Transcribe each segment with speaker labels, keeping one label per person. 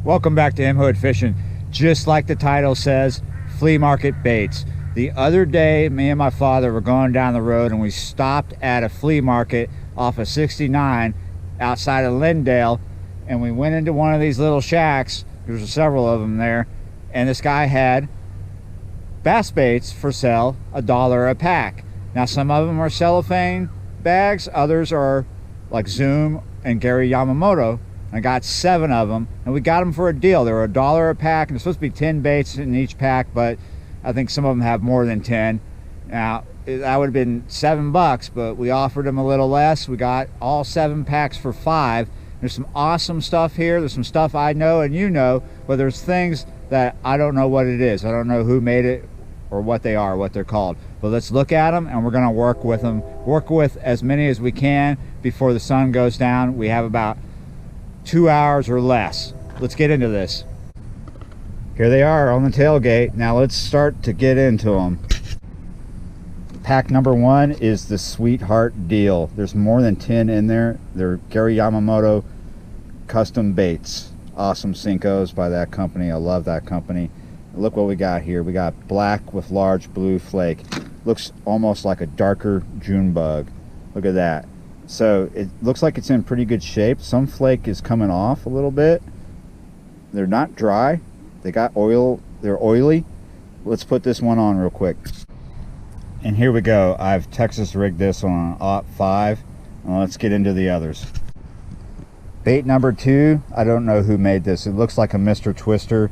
Speaker 1: Welcome back to M Hood Fishing. Just like the title says, flea market baits. The other day, me and my father were going down the road and we stopped at a flea market off of 69 outside of Lindale, and we went into one of these little shacks. There's several of them there, and this guy had bass baits for sale, $1 a pack. Now some of them are cellophane bags, others are like Zoom and Gary Yamamoto. I got 7 of them, and we got them for a deal. They were $1 a pack, and there's supposed to be 10 baits in each pack, but I think some of them have more than 10. Now that would have been $7, but we offered them a little less. We got all 7 packs for $5. There's some awesome stuff here. There's some stuff I know and you know, but there's things that I don't know what it is. I don't know who made it or what they are, what they're called. But let's look at them, and we're gonna work with them. Work with as many as we can before the sun goes down. We have about 2 hours or less. Let's get into this. Here they are on the tailgate. Now let's start to get into them. Pack number 1 is the Sweetheart Deal. There's more than 10 in there. They're Gary Yamamoto custom baits. Awesome Cincos by that company. I love that company. Look what we got here. We got black with large blue flake. Looks almost like a darker June bug. Look at that. So it looks like it's in pretty good shape. Some flake is coming off a little bit. They're not dry. They got oil. They're oily. Let's put this one on real quick. And here we go. I've Texas rigged this on an OP5. Let's get into the others. Bait number 2. I don't know who made this. It looks like a Mr. Twister.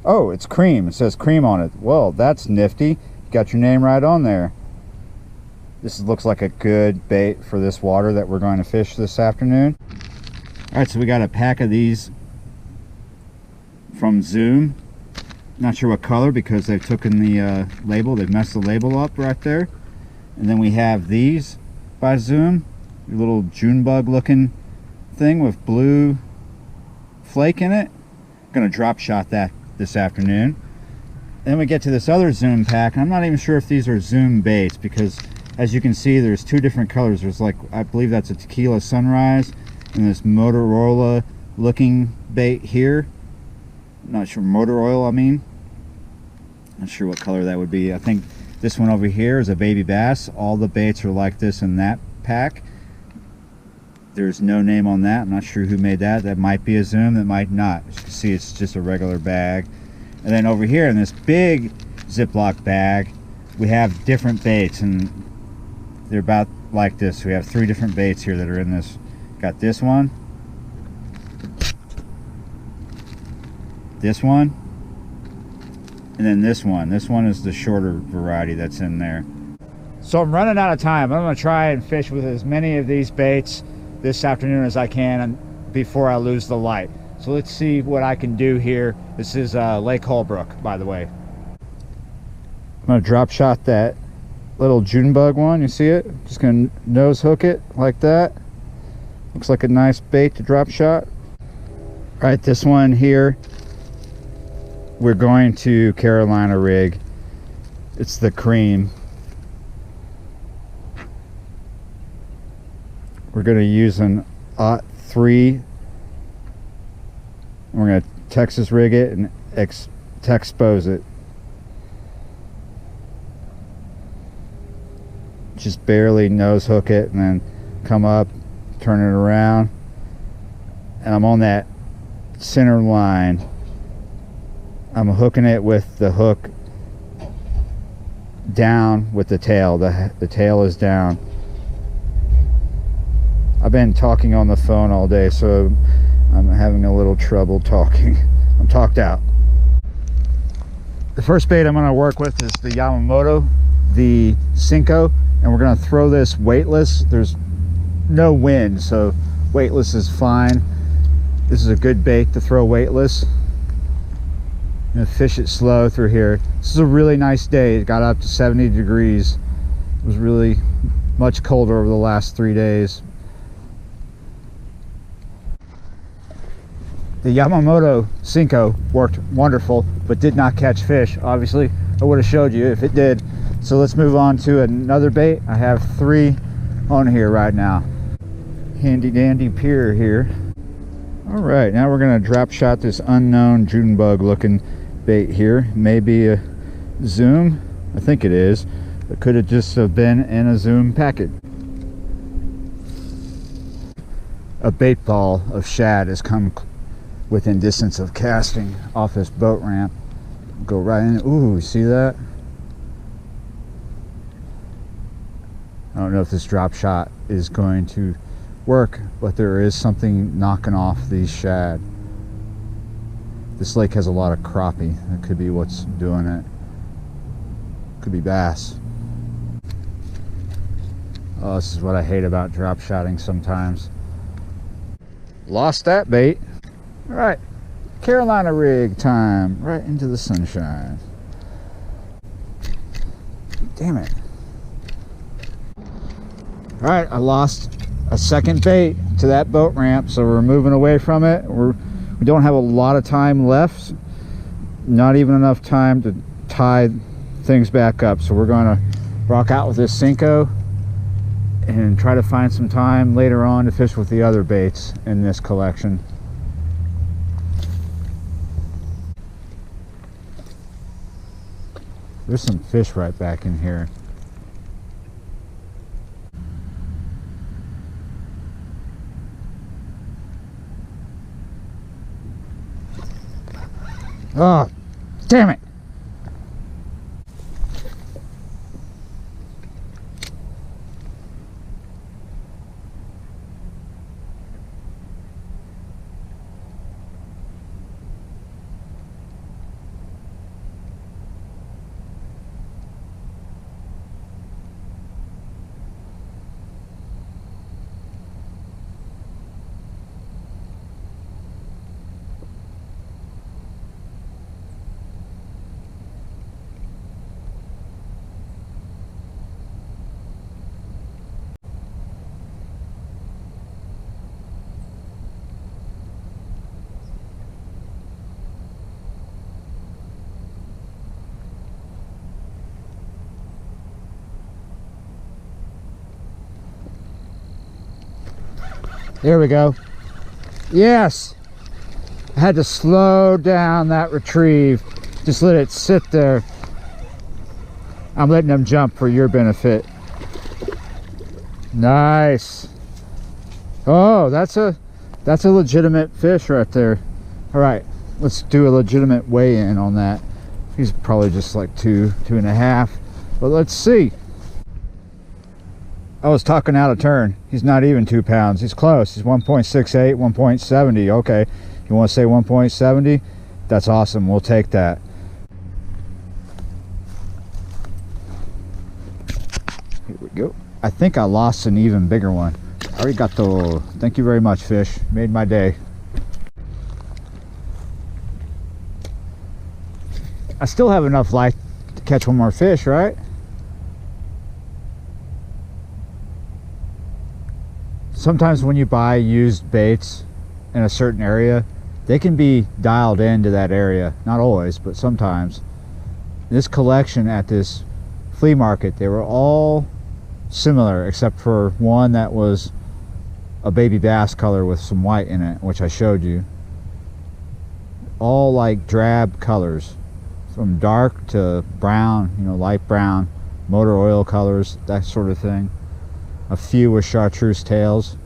Speaker 1: Oh, it's cream. It says cream on it. Well, that's nifty. You got your name right on there. This looks like a good bait for this water that we're going to fish this afternoon. All right, so we got a pack of these from Zoom. Not sure what color because they've taken the label. They've messed the label up right there. And then we have these by Zoom. A little June bug looking thing with blue flake in it. Gonna drop shot that this afternoon. Then we get to this other Zoom pack. I'm not even sure if these are Zoom baits because as you can see, there's 2 different colors. There's like, I believe that's a Tequila Sunrise, and this Motorola looking bait here. Not sure, motor oil, I mean. Not sure what color that would be. I think this one over here is a baby bass. All the baits are like this in that pack. There's no name on that. I'm not sure who made that. That might be a Zoom, that might not. As you can see, it's just a regular bag. And then over here in this big Ziploc bag, we have different baits, and they're about like this. We have 3 different baits here that are in this. Got this one, this one, and then this one. This one is the shorter variety that's in there. So I'm running out of time. I'm going to try and fish with as many of these baits this afternoon as I can before I lose the light. So let's see what I can do here. This is Lake Holbrook, by the way. I'm going to drop shot that little June bug one. You see it? Just going to nose hook it like that. Looks like a nice bait to drop shot. All right, this one here, we're going to Carolina rig. It's the cream. We're going to use an OT3. We're going to Texas rig it and expose it. Just barely nose hook it and then come up, turn it around, and I'm on that center line. I'm hooking it with the hook down with the tail. The tail is down. I've been talking on the phone all day, so I'm having a little trouble talking. I'm talked out. The first bait I'm going to work with is the Yamamoto, the Cinco, and we're going to throw this weightless. There's no wind, so weightless is fine. This is a good bait to throw weightless. I'm going to fish it slow through here. This is a really nice day. It got up to 70 degrees. It was really much colder over the last 3 days. The Yamamoto Cinco worked wonderful, but did not catch fish. Obviously, I would have showed you if it did. So let's move on to another bait. I have 3 on here right now. Handy dandy pier here. All All right, now we're gonna drop shot this unknown June bug looking bait here. Maybe a zoom, I think it is. It could have just have been in a zoom packet. A bait ball of shad has come within distance of casting off this boat ramp. Go right in. Ooh, see that? I don't know if this drop shot is going to work, but there is something knocking off these shad. This lake has a lot of crappie. That could be what's doing it. Could be bass. Oh, this is what I hate about drop shotting sometimes. Lost that bait. All right, Carolina rig time. Right into the sunshine. Damn it. All right, I lost a second bait to that boat ramp, so we're moving away from it. We don't have a lot of time left. Not even enough time to tie things back up. So we're gonna rock out with this Cinco and try to find some time later on to fish with the other baits in this collection. There's some fish right back in here. Oh, damn it. There we go. Yes. I had to slow down that retrieve. Just let it sit there. I'm letting them jump for your benefit. Nice. Oh, that's a legitimate fish right there. All right, let's do a legitimate weigh-in on that. He's probably just like 2.5, but let's see. I was talking out of turn. He's not even 2 pounds. He's close. He's 1.68, 1.70. Okay, you want to say 1.70? That's awesome. We'll take that. Here we go. I think I lost an even bigger one. Arigato. Thank you very much, fish. Made my day. I still have enough light to catch one more fish, right? Sometimes when you buy used baits in a certain area, they can be dialed into that area. Not always, but sometimes. This collection at this flea market, they were all similar except for one that was a baby bass color with some white in it, which I showed you. All like drab colors, from dark to brown, you know, light brown, motor oil colors, that sort of thing. A few with chartreuse tails.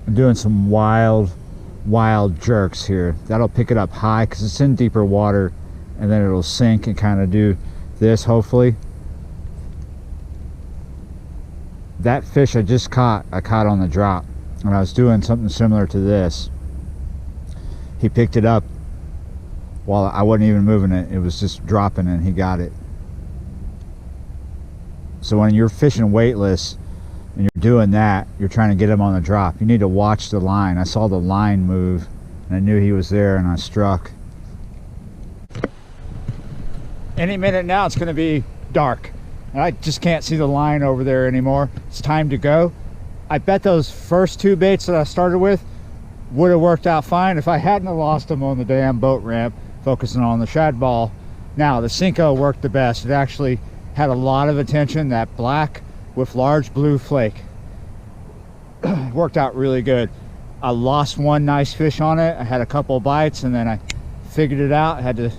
Speaker 1: I'm doing some wild jerks here. That'll pick it up high because it's in deeper water, and then it'll sink and kind of do this, hopefully. That fish I just caught, I caught on the drop, and I was doing something similar to this. He picked it up while I wasn't even moving it. It was just dropping and he got it. So when you're fishing weightless and you're doing that, you're trying to get him on the drop, you need to watch the line. I saw the line move and I knew he was there, and I struck. Any minute now it's going to be dark and I just can't see the line over there anymore. It's time to go. I bet those first 2 baits that I started with would have worked out fine if I hadn't have lost them on the damn boat ramp focusing on the shad ball. Now the Cinco worked the best. It actually had a lot of attention. That black with large blue flake. Worked out really good. I lost one nice fish on it. I had a couple of bites, and then I figured it out. I had to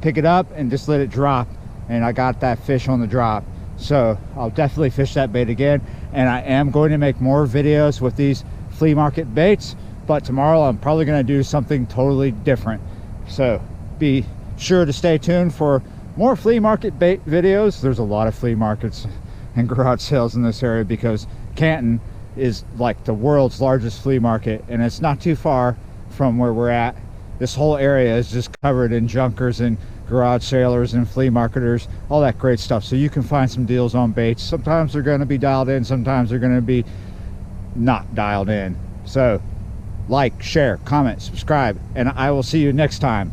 Speaker 1: pick it up and just let it drop, and I got that fish on the drop. So I'll definitely fish that bait again, and I am going to make more videos with these flea market baits, but tomorrow I'm probably going to do something totally different. So be sure to stay tuned for more flea market bait videos. There's a lot of flea markets and garage sales in this area because Canton is like the world's largest flea market, and it's not too far from where we're at. This whole area is just covered in junkers and garage sailors and flea marketers, all that great stuff. So you can find some deals on baits. Sometimes they're going to be dialed in, sometimes they're going to be not dialed in. So like, share, comment, subscribe, and I will see you next time.